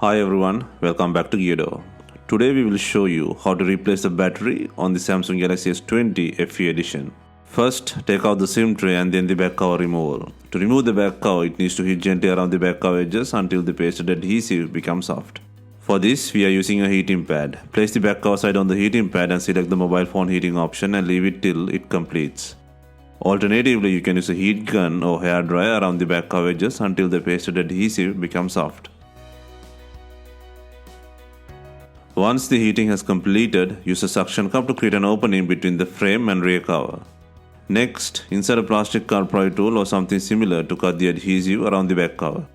Hi everyone, welcome back to DYOR. Today we will show you how to replace the battery on the Samsung Galaxy S20 FE edition. First, take out the SIM tray and then the back cover removal. To remove the back cover, it needs to heat gently around the back cover edges until the pasted adhesive becomes soft. For this, we are using a heating pad. Place the back cover side on the heating pad and select the mobile phone heating option and leave it till it completes. Alternatively, you can use a heat gun or hair dryer around the back cover edges until the pasted adhesive becomes soft. Once the heating has completed, use a suction cup to create an opening between the frame and rear cover. Next, insert a plastic pry tool or something similar to cut the adhesive around the back cover.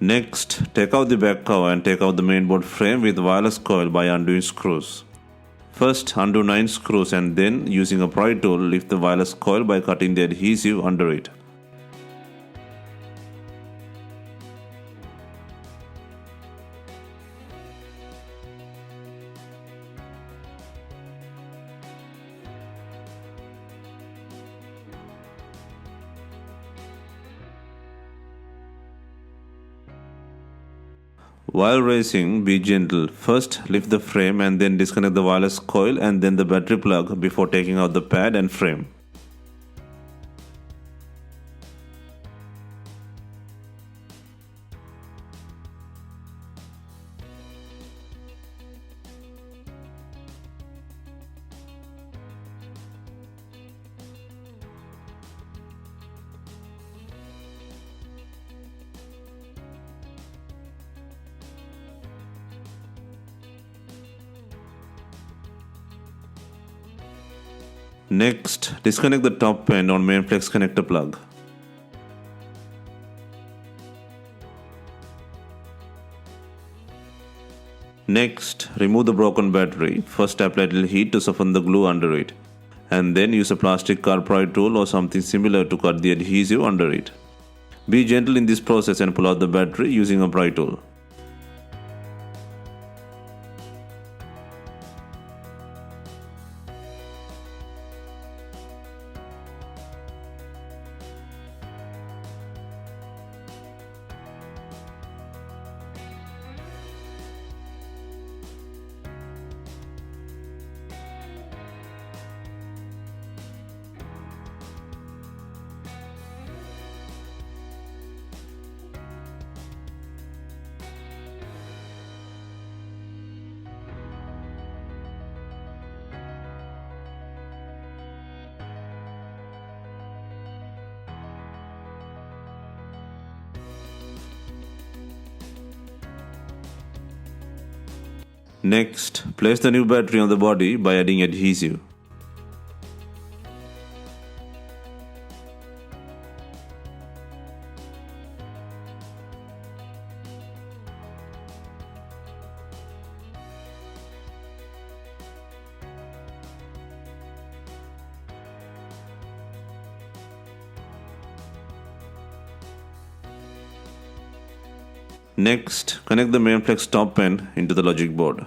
Next, take out the back cover and take out the mainboard frame with wireless coil by undoing screws. First, undo 9 screws and then, using a pry tool, lift the wireless coil by cutting the adhesive under it. While raising, be gentle. First, lift the frame and then disconnect the wireless coil and then the battery plug before taking out the pad and frame. Next, disconnect the top end on main flex connector plug. Next, remove the broken battery. First, apply a little heat to soften the glue under it, and then use a plastic pry tool or something similar to cut the adhesive under it. Be gentle in this process and pull out the battery using a pry tool. Next, place the new battery on the body by adding adhesive. Next, connect the main flex top end into the logic board.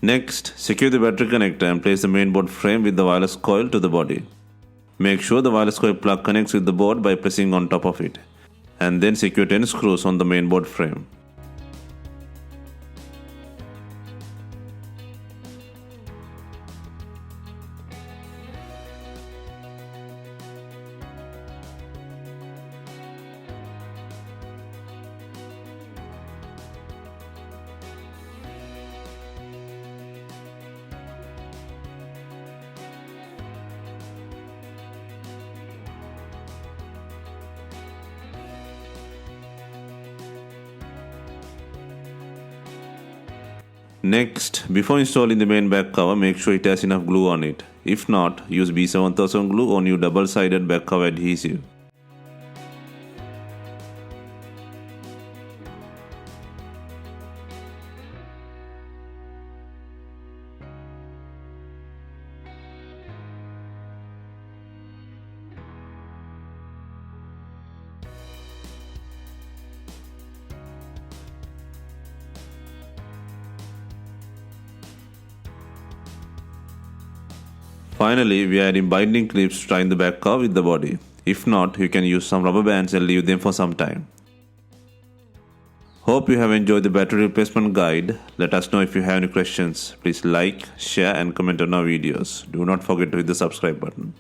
Next, secure the battery connector and place the mainboard frame with the wireless coil to the body. Make sure the wireless coil plug connects with the board by pressing on top of it, and then secure 10 screws on the mainboard frame. Next, before installing the main back cover, make sure it has enough glue on it. If not, use B7000 glue or new double-sided back cover adhesive. Finally, we are adding binding clips to tie the back cover with the body. If not, you can use some rubber bands and leave them for some time. Hope you have enjoyed the battery replacement guide. Let us know if you have any questions. Please like, share and comment on our videos. Do not forget to hit the subscribe button.